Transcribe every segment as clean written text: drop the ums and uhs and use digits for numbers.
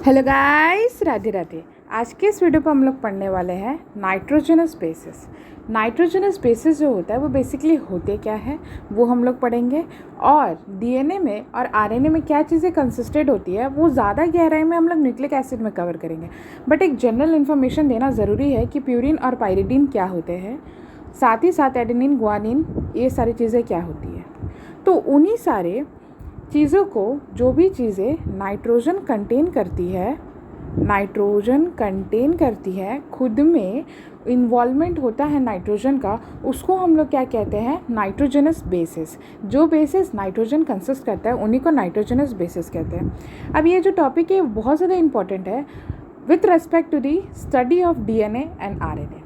Hello guys, Radhe Radhe. आज के इस वीडियो पर हम लोग पढ़ने वाले हैं नाइट्रोजनस बेसिस। नाइट्रोजनस बेसिस जो होता है वो बेसिकली होते क्या है वो हम लोग पढ़ेंगे, और डीएनए में और आरएनए में क्या चीज़ें कंसिस्टेड होती है वो ज़्यादा गहराई में हम लोग न्यूक्लिक एसिड में कवर करेंगे। बट एक जनरल इन्फॉर्मेशन देना ज़रूरी है कि प्यूरिन और पायरिडीन क्या होते हैं, साथ ही साथ एडेनिन, गुआनिन, ये सारी चीज़ें क्या होती है। तो उन्हीं सारे चीज़ों को, जो भी चीज़ें नाइट्रोजन कंटेन करती है, खुद में इन्वॉल्वमेंट होता है नाइट्रोजन का, उसको हम लोग क्या कहते हैं, नाइट्रोजनस बेसिस। जो बेसिस नाइट्रोजन कंसिस्ट करता है उन्हीं को नाइट्रोजनस बेसिस कहते हैं। अब ये जो टॉपिक है बहुत ज़्यादा इंपॉर्टेंट है with respect to the study of DNA and RNA.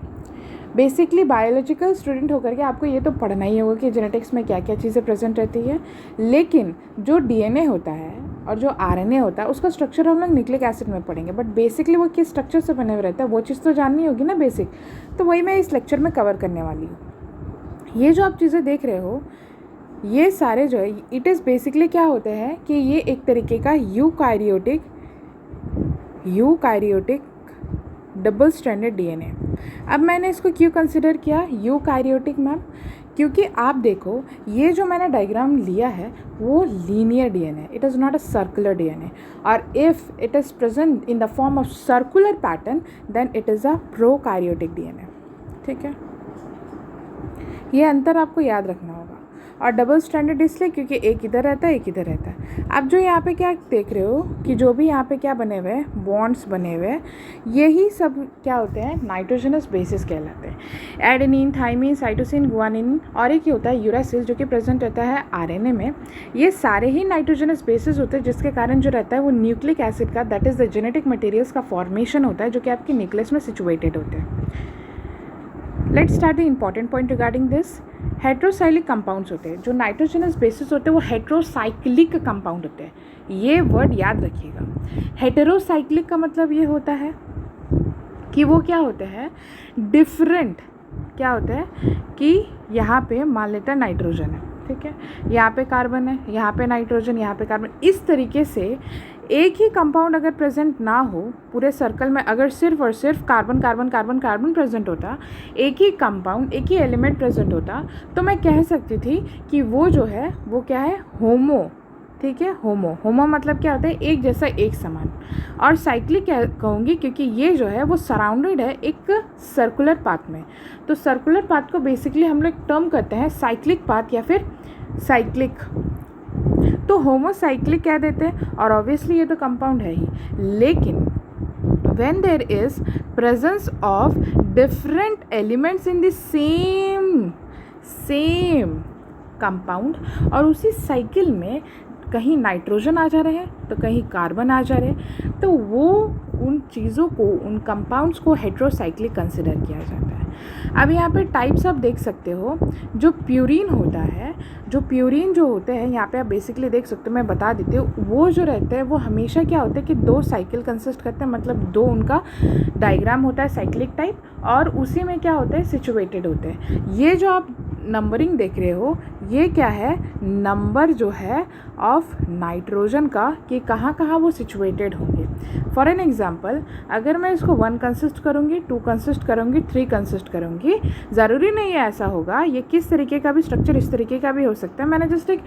Basically biological student होकर के आपको ये तो पढ़ना ही होगा कि जेनेटिक्स में क्या क्या चीज़ें प्रेजेंट रहती है, लेकिन जो डीएनए होता है और जो आरएनए होता है उसका स्ट्रक्चर हम लोग न्यूक्लिक एसिड में पढ़ेंगे। बट बेसिकली वो किस स्ट्रक्चर से बने हुए रहता है वो चीज़ तो जाननी होगी ना बेसिक, तो वही मैं इस लेक्चर में कवर करने वाली हूँ। ये जो आप चीज़ें देख रहे हो ये सारे जो है इट इज़ बेसिकली क्या होते हैं कि ये एक तरीके का यूकारियोटिक डबल स्ट्रैंडेड डीएनए। अब मैंने इसको क्यों कंसिडर किया यूकारियोटिक मैम, क्योंकि आप देखो ये जो मैंने डायग्राम लिया है वो linear DNA, it is not a circular DNA, और if it is present in the form of circular pattern then it is a prokaryotic DNA. ठीक है, ये अंतर आपको याद रखना होगा। और डबल स्टैंडर्ड इसलिए क्योंकि एक इधर रहता है एक इधर रहता है। अब जो यहाँ पे क्या देख रहे हो कि जो भी यहाँ पे क्या बने हुए हैं, बॉन्ड्स बने हुए हैं, यही सब क्या होते हैं, नाइट्रोजनस बेसिस कहलाते हैं। एडेनिन, थाइमिन, साइटोसिन, गुआनिन और एक ही होता है यूरासिल जो कि प्रेजेंट रहता है आरएनए में। ये सारे ही नाइट्रोजनस बेसिस होते हैं जिसके कारण जो रहता है वो न्यूक्लिक एसिड का, that is the genetic materials का फॉर्मेशन होता है जो कि आपके न्यूक्लियस में सिचुएटेड होते हैं। Let's start the important point regarding this. Heterocyclic compounds होते हैं, जो नाइट्रोजनस बेसिस होते हैं वो हेट्रोसाइक्लिक कंपाउंड होते हैं। ये वर्ड याद रखिएगा। हेटेरोसाइक्लिक का मतलब ये होता है कि वो क्या होते हैं, डिफरेंट। क्या होता है कि यहाँ पे मान लेते हैं नाइट्रोजन है, ठीक है, यहाँ पे कार्बन है, यहाँ पे नाइट्रोजन, यहाँ पे कार्बन, इस तरीके से एक ही कंपाउंड अगर प्रेजेंट ना हो पूरे सर्कल में, अगर सिर्फ और सिर्फ carbon carbon carbon carbon present होता, एक ही कंपाउंड एक ही एलिमेंट प्रेजेंट होता, तो मैं कह सकती थी कि वो जो है वो क्या है, होमो। ठीक है, होमो मतलब क्या होता है, एक जैसा, एक समान। और साइक्लिक कहूँगी क्योंकि ये जो है वो सराउंडेड है एक सर्कुलर पाथ में। तो सर्कुलर पाथ को बेसिकली हम लोग टर्म करते हैं साइक्लिक पाथ या फिर साइक्लिक, तो होमोसाइक्लिक कह देते हैं। और ऑब्वियसली ये तो कंपाउंड है ही, लेकिन when there is presence of different elements in the same compound, और उसी साइकिल में कहीं नाइट्रोजन आ जा रहे हैं तो कहीं कार्बन आ जा रहे हैं, तो वो उन चीज़ों को, उन कंपाउंड्स को हेट्रोसाइक्लिक कंसिडर किया जाता है। अब यहाँ पे टाइप्स आप देख सकते हो। जो प्यूरिन होता है, जो प्यूरिन जो होते हैं यहाँ पे आप बेसिकली देख सकते हो, मैं बता देती हूँ, वो जो रहते हैं वो हमेशा क्या होता है कि दो साइकिल कंसिस्ट करते हैं, मतलब दो उनका डायग्राम होता है साइक्लिक टाइप, और उसी में क्या होता है, सिचुएटेड होते हैं। ये जो आप नंबरिंग देख रहे हो ये क्या है, नंबर जो है ऑफ नाइट्रोजन का, कि कहाँ कहाँ वो सिचुएटेड होंगे। फॉर एन एग्जांपल, अगर मैं इसको 1 कंसिस्ट करूँगी, 2 कंसिस्ट करूँगी, 3 कंसिस्ट करूँगी, ज़रूरी नहीं है ऐसा होगा, ये किस तरीके का भी स्ट्रक्चर इस तरीके का भी हो सकता है। मैंने जस्ट एक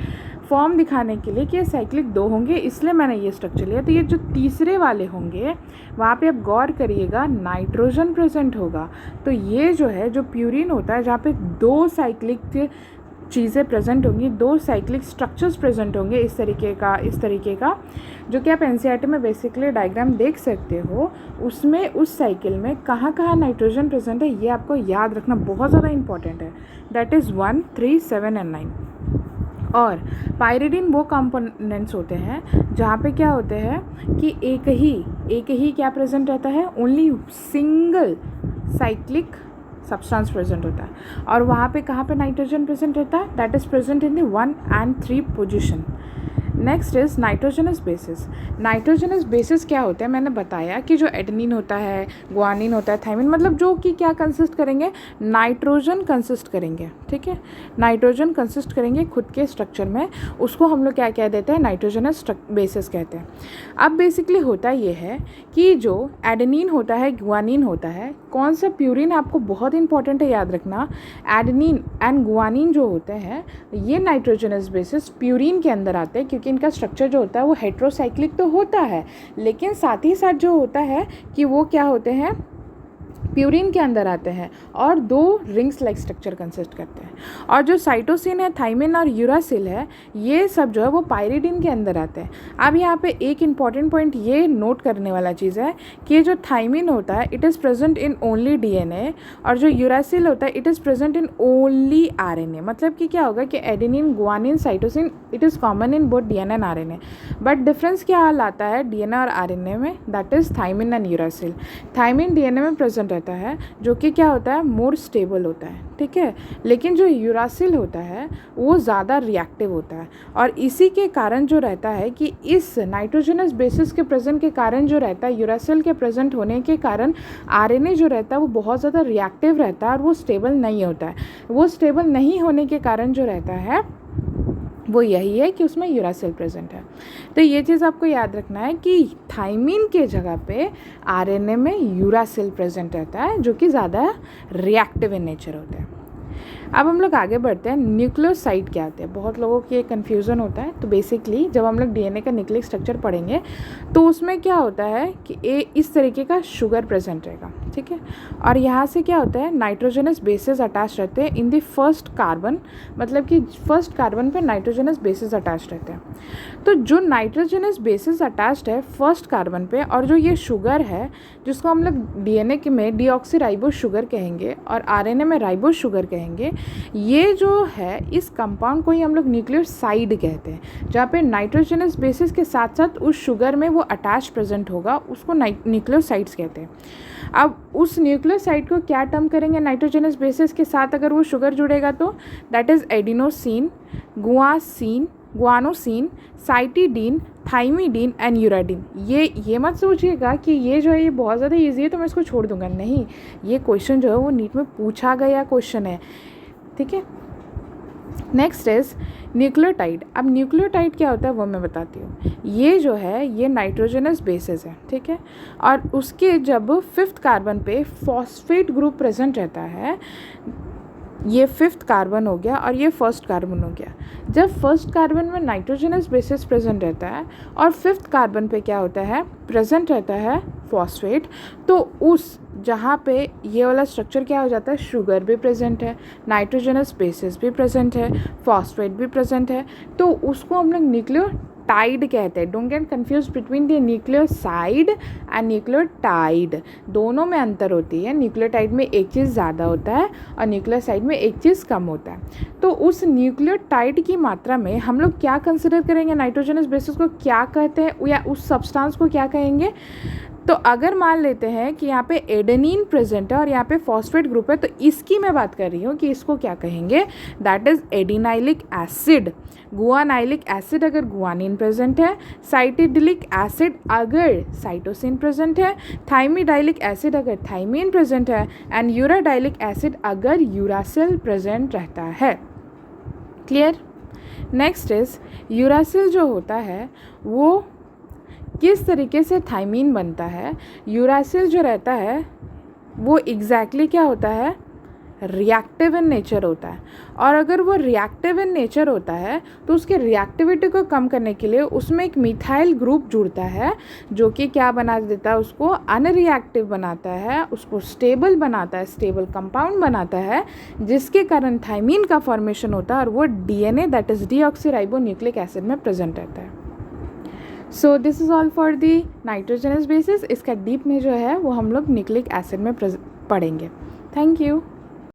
फॉर्म दिखाने के लिए कि साइक्लिक 2 होंगे इसलिए मैंने ये स्ट्रक्चर लिया। तो ये जो तीसरे वाले होंगे वहाँ पे आप गौर करिएगा, नाइट्रोजन प्रेजेंट होगा। तो ये जो है, जो प्यूरिन होता है जहाँ पे 2 साइक्लिक चीज़ें प्रेजेंट होंगी, 2 साइक्लिक स्ट्रक्चर्स प्रेजेंट होंगे, इस तरीके का जो कि आप एनसीईआरटी में बेसिकली डायग्राम देख सकते हो, उसमें उस साइकिल में कहाँ कहाँ नाइट्रोजन प्रेजेंट है ये आपको याद रखना बहुत ज़्यादा इंपॉर्टेंट है। That is 1, 3, 7 and 9। और पायरिडीन वो कंपोनेंट्स होते हैं जहाँ पे क्या होते हैं कि एक ही क्या प्रेजेंट रहता है, only single cyclic substance present होता है। और वहाँ पे कहाँ पे नाइट्रोजन प्रेजेंट रहता है, that is present in the 1 and 3 position. Next is nitrogenous bases. Nitrogenous bases क्या होते हैं, मैंने बताया कि जो एडेनिन होता है, गुआनिन होता है, थाइमिन, मतलब जो कि क्या कंसिस्ट करेंगे, नाइट्रोजन कंसिस्ट करेंगे, ठीक है, नाइट्रोजन कंसिस्ट करेंगे खुद के स्ट्रक्चर में, उसको हम लोग क्या कह देते हैं, नाइट्रोजनस बेसिस कहते हैं। अब बेसिकली होता ये है कि जो एडेनिन होता है, गुआनिन होता है, कौन सा प्यूरिन आपको बहुत इंपॉर्टेंट है याद रखना, एडेनिन एंड गुआनिन जो होते हैं ये नाइट्रोजनस बेसिस प्यूरिन के अंदर आते हैं, क्योंकि इनका स्ट्रक्चर जो होता है वो हेट्रोसाइक्लिक तो होता है, लेकिन साथ ही साथ जो होता है कि वो क्या होते हैं, प्यूरिन के अंदर आते हैं और 2 रिंग्स लाइक स्ट्रक्चर कंसिस्ट करते हैं। और जो साइटोसिन है, थाइमिन और यूरासिल है, ये सब जो है वो पायरिडिन के अंदर आते हैं। अब यहाँ पे एक इम्पॉर्टेंट पॉइंट ये नोट करने वाला चीज़ है कि जो थाइमिन होता है it is present in only DNA, और जो यूरासिल होता है it is present in only RNA. मतलब कि क्या होगा कि adenine, guanine, cytosine it is common in both DNA and RNA, but difference क्या आता है डीएनए और आरएनए में, that is thymine and uracil. Thymine DNA में प्रेजेंट रहता है, जो कि क्या होता है, मोर स्टेबल होता है, ठीक है, लेकिन जो यूरासिल होता है वो ज़्यादा रिएक्टिव होता है। और इसी के कारण जो रहता है कि इस नाइट्रोजनस बेसिस के प्रेजेंट के कारण जो रहता है, यूरासिल के प्रेजेंट होने के कारण आरएनए जो रहता है वो बहुत ज़्यादा रिएक्टिव रहता है और वो स्टेबल नहीं होता है। वो स्टेबल नहीं होने के कारण जो रहता है वो यही है कि उसमें यूरासिल प्रेजेंट है। तो ये चीज़ आपको याद रखना है कि थाइमिन के जगह पे आरएनए में यूरासिल प्रेजेंट रहता है, जो कि ज़्यादा रिएक्टिव इन नेचर होता है। अब हम लोग आगे बढ़ते हैं, न्यूक्लियोसाइड क्या होते हैं। बहुत लोगों की कन्फ्यूज़न होता है। तो बेसिकली जब हम लोग डीएनए का न्यूक्लिक स्ट्रक्चर पढ़ेंगे तो उसमें क्या होता है कि इस तरीके का शुगर प्रेजेंट रहेगा, ठीक है, और यहाँ से क्या होता है, नाइट्रोजनस बेसिस अटैच रहते हैं इन द फर्स्ट कार्बन, मतलब कि फर्स्ट कार्बन पे नाइट्रोजनस बेसिस अटैच रहते हैं। तो जो नाइट्रोजनस बेसिस अटैच्ड है फर्स्ट कार्बन पे, और जो ये शुगर है जिसको हम लोग डीएनए के में डीऑक्सीराइबोस शुगर कहेंगे और आरएनए में राइबोस शुगर कहेंगे, ये जो है इस कंपाउंड को ही हम लोग न्यूक्लियोसाइड कहते हैं, जहाँ पे नाइट्रोजनस बेसिस के साथ साथ उस शुगर में वो अटैच प्रेजेंट होगा, उसको न्यूक्लियोसाइड्स कहते हैं। अब उस न्यूक्लियोसाइड को क्या टर्म करेंगे, नाइट्रोजनस बेसिस के साथ अगर वो शुगर जुड़ेगा तो that is adenosine, guasine, guanosine, cytidine, thymidine and uridine. ये मत सोचिएगा कि ये जो है ये बहुत ज़्यादा ईजी है तो मैं इसको छोड़ दूंगा, नहीं, ये क्वेश्चन जो है वो नीट में पूछा गया क्वेश्चन है, ठीक है। Next is nucleotide. अब न्यूक्लियोटाइड क्या होता है वो मैं बताती हूँ। ये जो है ये नाइट्रोजनस बेसिस है, ठीक है, और उसके जब 5th कार्बन पे फॉस्फेट ग्रुप प्रेजेंट रहता है, ये 5th कार्बन हो गया और ये 1st कार्बन हो गया। जब 1st कार्बन में नाइट्रोजनस बेसिस प्रेजेंट रहता है और 5th कार्बन पे क्या होता है, प्रेजेंट रहता है फॉस्फेट, तो उस जहाँ पे ये वाला स्ट्रक्चर क्या हो जाता है, शुगर भी प्रेजेंट है, नाइट्रोजनस बेसिस भी प्रेजेंट है, फॉस्फेट भी प्रेजेंट है, तो उसको हम लोग न्यूक्लियोटाइड कहते हैं। Don't get confuse between the nucleoside and nucleotide, दोनों में अंतर होती है। न्यूक्लियोटाइड में एक चीज़ ज़्यादा होता है और न्यूक्लियोसाइड में एक चीज़ कम होता है। तो उस न्यूक्लियोटाइड की मात्रा में हम लोग क्या कंसिडर करेंगे, नाइट्रोजनस बेसिस को क्या कहते हैं या उस सब्सटेंस को क्या कहेंगे। तो अगर मान लेते हैं कि यहाँ पे एडेनिन प्रेजेंट है और यहाँ पे फॉस्फेट ग्रुप है, तो इसकी मैं बात कर रही हूँ कि इसको क्या कहेंगे, that is adenylic acid. Guanylic acid अगर गुआनिन प्रेजेंट है, साइटिडिलिक एसिड अगर साइटोसिन प्रेजेंट है, थाइमिडाइलिक एसिड अगर थाइमिन प्रेजेंट है, एंड यूराडाइलिक एसिड अगर यूरासिल प्रेजेंट रहता है। क्लियर। नेक्स्ट इज यूरासिल जो होता है वो किस तरीके से थाइमिन बनता है। यूरासिल जो रहता है वो एग्जैक्टली क्या होता है, रिएक्टिव इन नेचर होता है, और अगर वो रिएक्टिव इन नेचर होता है तो उसके रिएक्टिविटी को कम करने के लिए उसमें एक मिथाइल ग्रुप जुड़ता है, जो कि क्या बना देता है, उसको अनरिएक्टिव बनाता है, उसको स्टेबल बनाता है, स्टेबल कंपाउंड बनाता है, जिसके कारण थाइमिन का फॉर्मेशन होता है और वो DNA that is deoxyribonucleic acid में प्रेजेंट रहता है। So this is all for the nitrogenous bases. इसका डीप में जो है वो हम लोग न्यूक्लिक एसिड में पढ़ेंगे। Thank you.